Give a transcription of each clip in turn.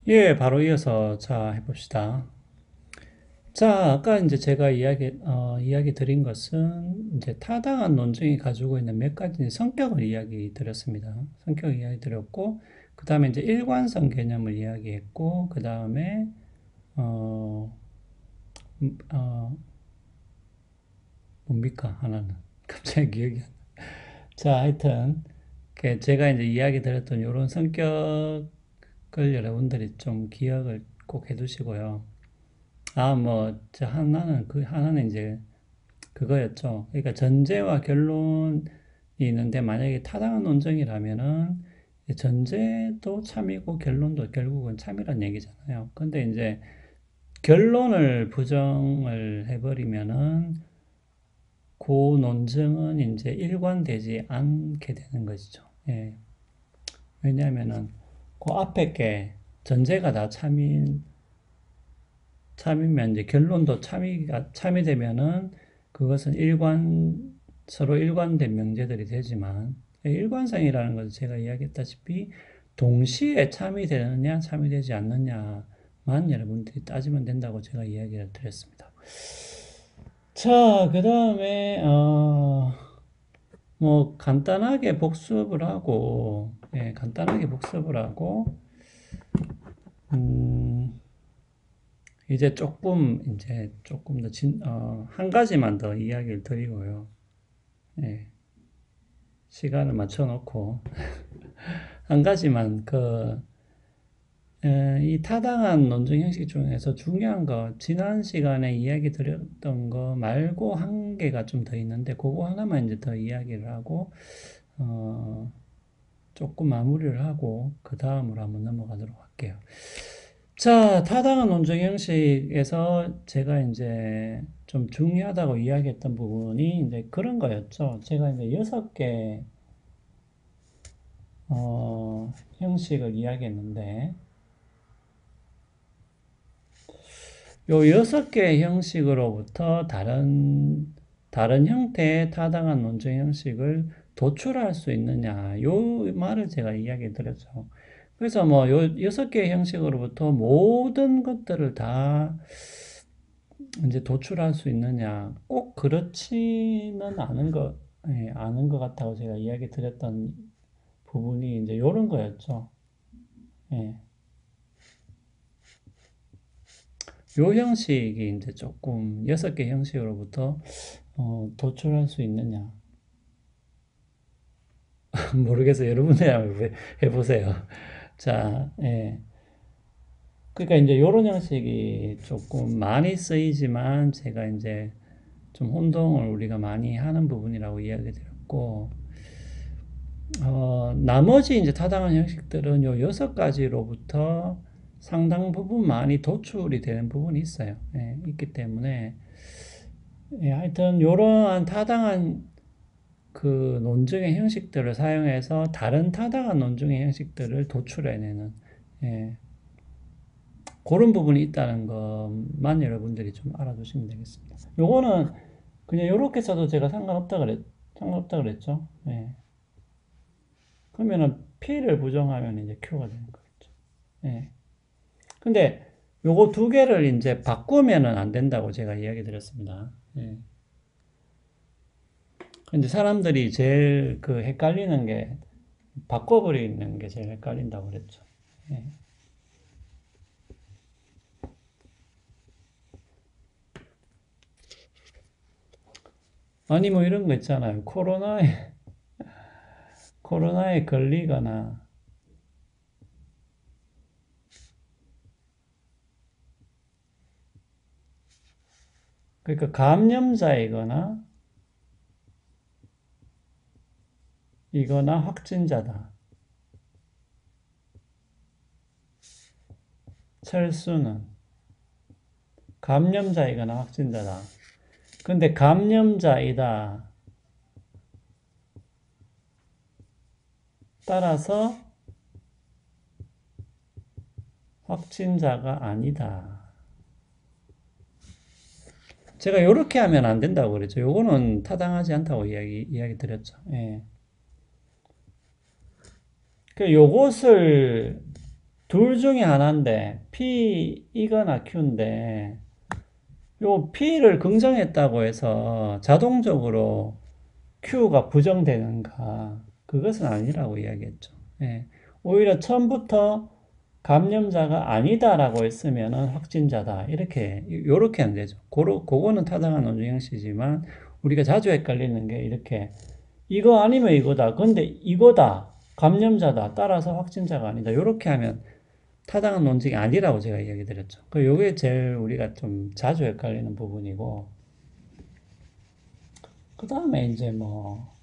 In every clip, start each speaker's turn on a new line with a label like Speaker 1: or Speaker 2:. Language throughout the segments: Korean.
Speaker 1: 예, 바로 이어서 자 해봅시다. 자, 아까 이제 제가 이야기 드린 것은 이제 타당한 논증이 가지고 있는 몇 가지 성격을 이야기 드렸습니다. 성격을 이야기 드렸고, 그 다음에 이제 일관성 개념을 이야기했고, 그 다음에, 어, 어, 뭡니까? 하나는. 갑자기 기억이 안 나. 자, 하여튼, 제가 이제 이야기 드렸던 이런 성격을 여러분들이 좀 기억을 꼭 해두시고요. 하나는 이제 그거였죠. 그러니까 전제와 결론이 있는데 만약에 타당한 논증이라면은 전제도 참이고 결론도 결국은 참이란 얘기잖아요. 근데 이제 결론을 부정을 해버리면은 그 논증은 이제 일관되지 않게 되는 것이죠. 예. 왜냐하면은 그 앞에 게 전제가 다 참이면 이제 결론도 참이 되면은 그것은 서로 일관된 명제들이 되지만 일관성이라는 것은 제가 이야기했다시피 동시에 참이 되느냐 참이 되지 않느냐만 여러분들이 따지면 된다고 제가 이야기를 드렸습니다. 자, 그 다음에 뭐 간단하게 복습을 하고 음, 이제 조금 더 한 가지만 더 이야기를 드리고요. 예, 시간을 맞춰놓고, 한 가지만, 이 타당한 논증 형식 중에서 중요한 거, 지난 시간에 이야기 드렸던 거 말고 한 개가 좀 더 있는데, 그거 하나만 이제 더 이야기를 하고, 어, 조금 마무리를 하고, 그 다음으로 한번 넘어가도록 할게요. 자, 타당한 논증 형식에서 제가 이제 좀 중요하다고 이야기했던 부분이 이제 그런 거였죠. 제가 이제 6개, 형식을 이야기했는데, 요 6개 형식으로부터 다른 형태의 타당한 논증 형식을 도출할 수 있느냐, 요 말을 제가 이야기 드렸죠. 그래서 뭐, 요 6개 형식으로부터 모든 것들을 다 이제 도출할 수 있느냐, 꼭 그렇지는 않은 것 같다고 제가 이야기 드렸던 부분이 이제 요런 거였죠. 예. 요 형식이 이제 조금 6개 형식으로부터 도출할 수 있느냐. 모르겠어요. 여러분이 한번 해보세요. 자, 예. 그러니까 이제 요런 형식이 조금 많이 쓰이지만 제가 이제 좀 혼동을 우리가 많이 하는 부분이라고 이야기 드렸고, 나머지 이제 타당한 형식들은 요 6가지로부터 상당 부분 많이 도출이 되는 부분이 있어요. 예, 있기 때문에, 예, 하여튼 요러한 타당한 그 논증의 형식들을 사용해서 다른 타당한 논증의 형식들을 도출해내는, 예, 그런 부분이 있다는 것만 여러분들이 좀 알아두시면 되겠습니다. 요거는 그냥 요렇게 써도 제가 상관없다 그랬죠. 예. 그러면은 P를 부정하면 이제 Q가 되는 거겠죠. 예. 근데 요거 두 개를 이제 바꾸면은 안 된다고 제가 이야기 드렸습니다. 예. 근데 사람들이 제일 헷갈리는 게 바꿔버리는 게 제일 헷갈린다고 그랬죠. 예. 아니 뭐 이런 거 있잖아요. 코로나에 걸리거나 그러니까 감염자이거나 이거나 확진자다. 철수는 감염자이거나 확진자다. 근데 감염자이다. 따라서 확진자가 아니다. 제가 이렇게 하면 안 된다고 그랬죠. 요거는 타당하지 않다고 이야기 드렸죠. 예. 요것을 둘 중에 하나인데 P이거나 Q인데 요 P를 긍정했다고 해서 자동적으로 Q가 부정되는가? 그것은 아니라고 이야기했죠. 예. 오히려 처음부터 감염자가 아니다라고 했으면은 확진자다. 요렇게 하면 되죠. 그거는 타당한 논증 형식이지만 우리가 자주 헷갈리는 게 이렇게 이거 아니면 이거다. 근데 이거다. 감염자다. 따라서 확진자가 아니다. 요렇게 하면 타당한 논증이 아니라고 제가 이야기 드렸죠. 요게 제일 우리가 좀 자주 헷갈리는 부분이고, 그 다음에 이제 뭐,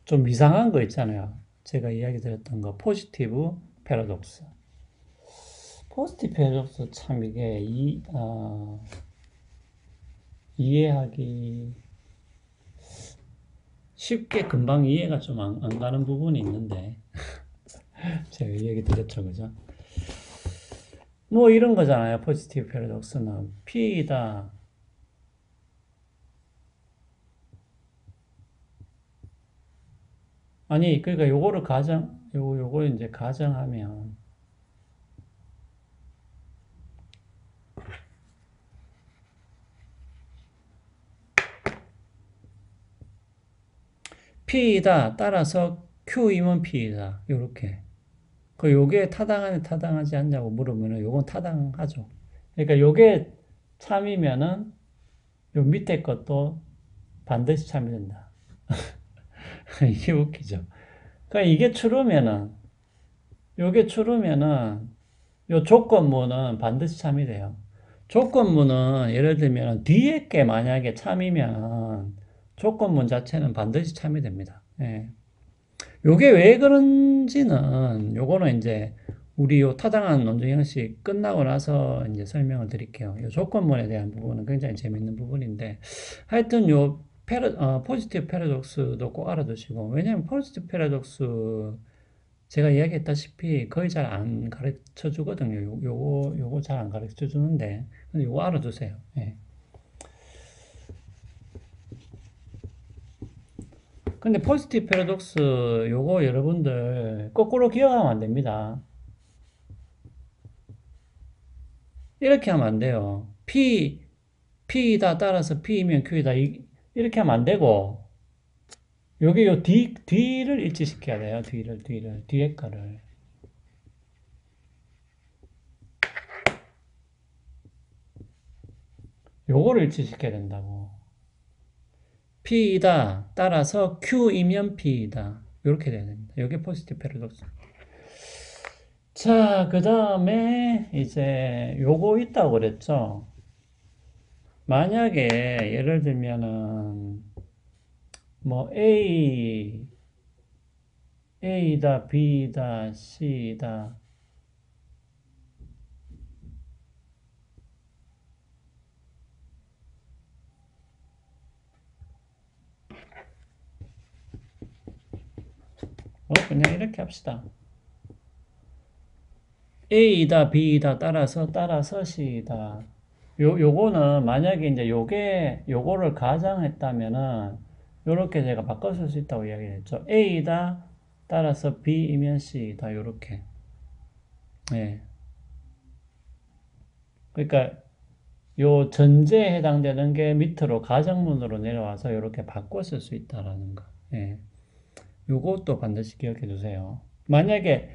Speaker 1: 좀 이상한 거 있잖아요. 제가 이야기 드렸던 거, 포지티브 패러독스. 포지티브 패러독스 참 이게, 이해하기 쉽게 금방 이해가 좀 안 가는 부분이 있는데, 제가 이야기 드렸죠. 그죠? 뭐 이런 거잖아요. 포지티브 패러독스는 P이다. 아니, 그러니까 요거 이제 가정하면, P이다. 따라서 Q이면 P이다. 요렇게. 요게 타당하냐, 타당하지 않냐고 물으면은 요건 타당하죠. 그러니까 요게 참이면은 요 밑에 것도 반드시 참이 된다. 이게 웃기죠. 그러니까 이게 true면은, 요게 true면은 요 조건문은 반드시 참이 돼요. 조건문은 예를 들면 뒤에 게 만약에 참이면 조건문 자체는 반드시 참이 됩니다. 예. 요게 왜 그런지는 요거는 이제 우리 요 타당한 논증 형식 끝나고 나서 이제 설명을 드릴게요. 요 조건문에 대한 부분은 굉장히 재밌는 부분인데 하여튼 포지티브 패러독스도 꼭 알아두시고 왜냐면 포지티브 패러독스 제가 이야기했다시피 거의 잘 안 가르쳐 주거든요. 요거 잘 안 가르쳐 주는데 근데 요거 알아두세요. 예. 근데 포지티브 패러독스 요거 여러분들 거꾸로 기억하면 안 됩니다. 이렇게 하면 안 돼요. P다 따라서 P이면 Q이다. 이렇게 하면 안 되고, 여기 뒤를 일치시켜야 돼요. 뒤에 거를. 요거를 일치시켜야 된다고. P이다 따라서 Q이면 P이다. 이렇게 돼야 됩니다. 요게 포지티브 패러독스. 자, 그 다음에 이제 요거 있다고 그랬죠. 만약에 예를 들면은 뭐 A다, B다, C다. 그냥 이렇게 합시다. A다, B다 따라서 C다. 요거는 만약에 이제 요거를 가정했다면은 요렇게 제가 바꿔 쓸 수 있다고 이야기했죠. A다 따라서 B이면 C다. 요렇게. 예. 그러니까 요 전제에 해당되는 게 밑으로 가정문으로 내려와서 요렇게 바꿔 쓸 수 있다라는 거. 예. 요것도 반드시 기억해 두세요. 만약에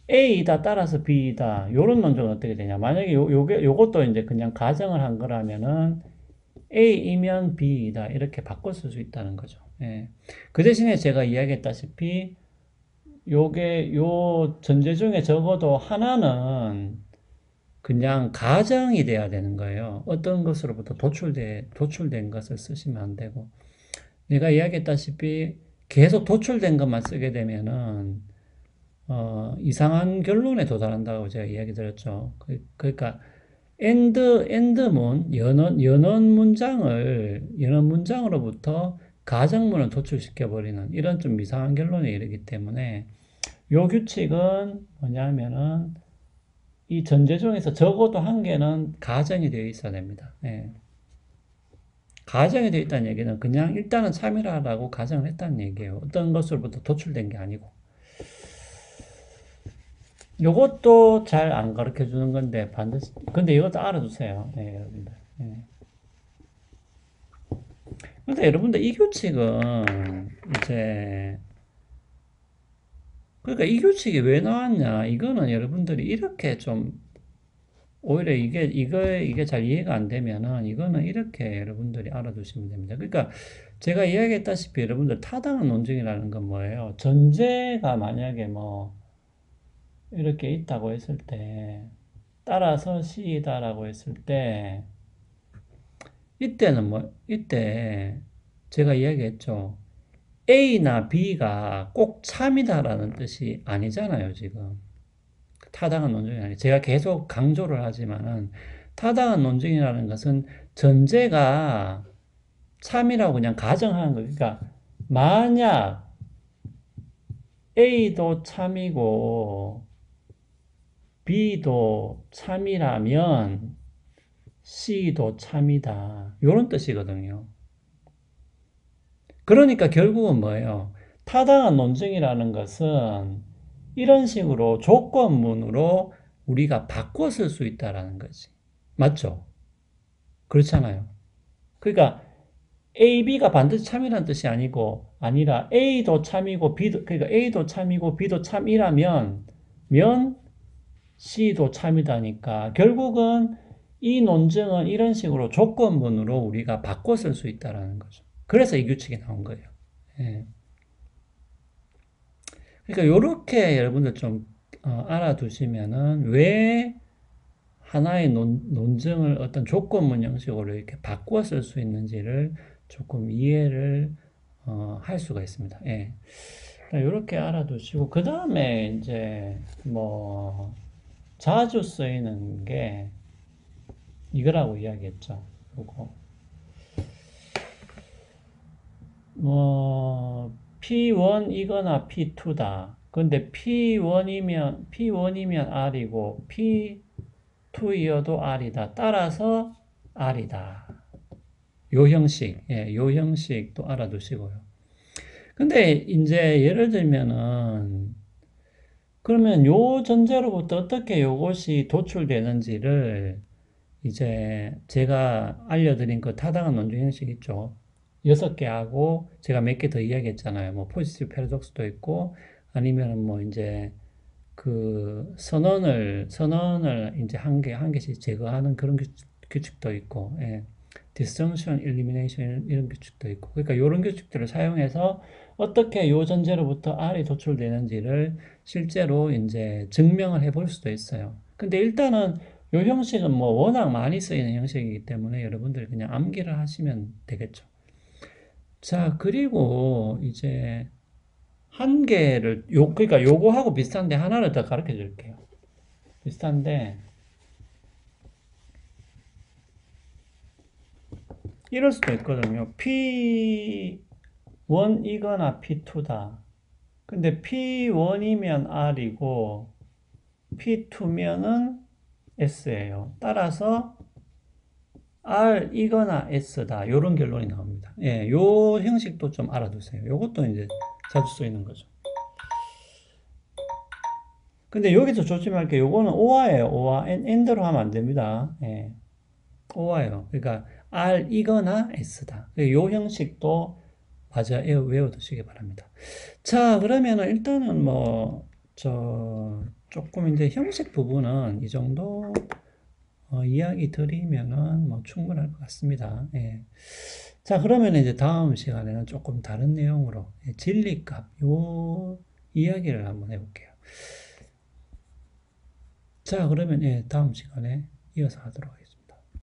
Speaker 1: A이다 따라서 B이다. 요런 논증은 어떻게 되냐. 만약에 요것도 이제 그냥 가정을 한 거라면은 A이면 B이다. 이렇게 바꿔 쓸 수 있다는 거죠. 예. 그 대신에 제가 이야기했다시피 요 전제 중에 적어도 하나는 그냥 가정이 돼야 되는 거예요. 어떤 것으로부터 도출된 것을 쓰시면 안 되고. 내가 이야기했다시피 계속 도출된 것만 쓰게 되면은 이상한 결론에 도달한다고 제가 이야기 드렸죠. 그러니까, end문, 연원 문장으로부터 가정문을 도출시켜버리는 이런 좀 이상한 결론에 이르기 때문에 요 규칙은 뭐냐면은 이 전제 중에서 적어도 한 개는 가정이 되어 있어야 됩니다. 예. 가정이 되어 있다는 얘기는 그냥 일단은 참이라고 가정을 했다는 얘기예요. 어떤 것으로부터 도출된 게 아니고. 요것도 잘 안 가르쳐 주는 건데, 반드시, 근데 이것도 알아두세요. 네, 여러분들. 네. 근데 여러분들 이 규칙은 이제, 그러니까 이 규칙이 왜 나왔냐? 이거는 여러분들이 이렇게 좀, 오히려 이게 잘 이해가 안 되면은, 이거는 이렇게 여러분들이 알아두시면 됩니다. 그러니까 제가 이야기했다시피 여러분들 타당한 논증이라는 건 뭐예요? 전제가 만약에 뭐, 이렇게 있다고 했을 때, 따라서 C이다라고 했을 때, 이때는 뭐, 이때 제가 이야기했죠. A나 B가 꼭 참이다라는 뜻이 아니잖아요, 지금. 타당한 논증이 아니에요. 제가 계속 강조를 하지만은, 타당한 논증이라는 것은 전제가 참이라고 그냥 가정하는 거예요. 그러니까, 만약 A도 참이고, B도 참이라면, C도 참이다. 이런 뜻이거든요. 그러니까 결국은 뭐예요? 타당한 논증이라는 것은 이런 식으로 조건문으로 우리가 바꿔 쓸 수 있다라는 거지. 맞죠? 그렇잖아요. 그러니까 A, B가 반드시 참이라는 뜻이 아니라 A도 참이고 B도, 그러니까 A도 참이고 B도 참이라면 C도 참이다니까 결국은 이 논증은 이런 식으로 조건문으로 우리가 바꿔 쓸 수 있다라는 거죠. 그래서 이 규칙이 나온 거예요. 예. 그러니까 요렇게 여러분들 좀 알아두시면은 왜 하나의 논증을 어떤 조건문 형식으로 이렇게 바꿔 쓸 수 있는지를 조금 이해를 할 수가 있습니다. 예. 이렇게 알아두시고 그 다음에 이제 뭐 자주 쓰이는 게 이거라고 이야기했죠. 요거 뭐 P1이거나 P2다. 근데 P1이면 R이고 P2이어도 R이다. 따라서 R이다. 요 형식, 예, 요 형식도 알아두시고요. 근데 이제 예를 들면은 그러면 요 전제로부터 어떻게 요것이 도출되는지를 이제 제가 알려드린 그 타당한 논증 형식 있죠. 6개 하고 제가 몇 개 더 이야기했잖아요. 뭐 포지티브 패러독스도 있고 아니면 뭐 이제 그 선언을 이제 한 개씩 제거하는 그런 규칙도 있고, 예. disjunction, elimination 이런 규칙도 있고. 그러니까 이런 규칙들을 사용해서 어떻게 요 전제로부터 R이 도출되는지를 실제로 이제 증명을 해볼 수도 있어요. 근데 일단은 요 형식은 뭐 워낙 많이 쓰이는 형식이기 때문에 여러분들이 그냥 암기를 하시면 되겠죠. 자, 그리고 이제 한 개를, 그러니까 요거하고 비슷한데 하나를 더 가르쳐 줄게요. 비슷한데, 이럴 수도 있거든요. P1이거나 P2다. 근데 P1이면 R이고, P2면은 S예요. 따라서 R이거나 S다. 요런 결론이 나옵니다. 예, 요 형식도 좀 알아두세요. 요것도 이제 자주 쓰이는 거죠. 근데 여기서 조심할 게 요거는 오화예요. 오화. 엔드로 하면 안 됩니다. 예. 오화예요. 그러니까 R이거나 S다. 요 형식도 맞아 외워두시기 바랍니다. 자, 그러면은 일단은 뭐, 조금 이제 형식 부분은 이 정도 이야기 드리면은 뭐 충분할 것 같습니다. 예. 자, 그러면 이제 다음 시간에는 조금 다른 내용으로 진리값, 요 이야기를 한번 해볼게요. 자, 그러면 다음 시간에 이어서 하도록 하겠습니다.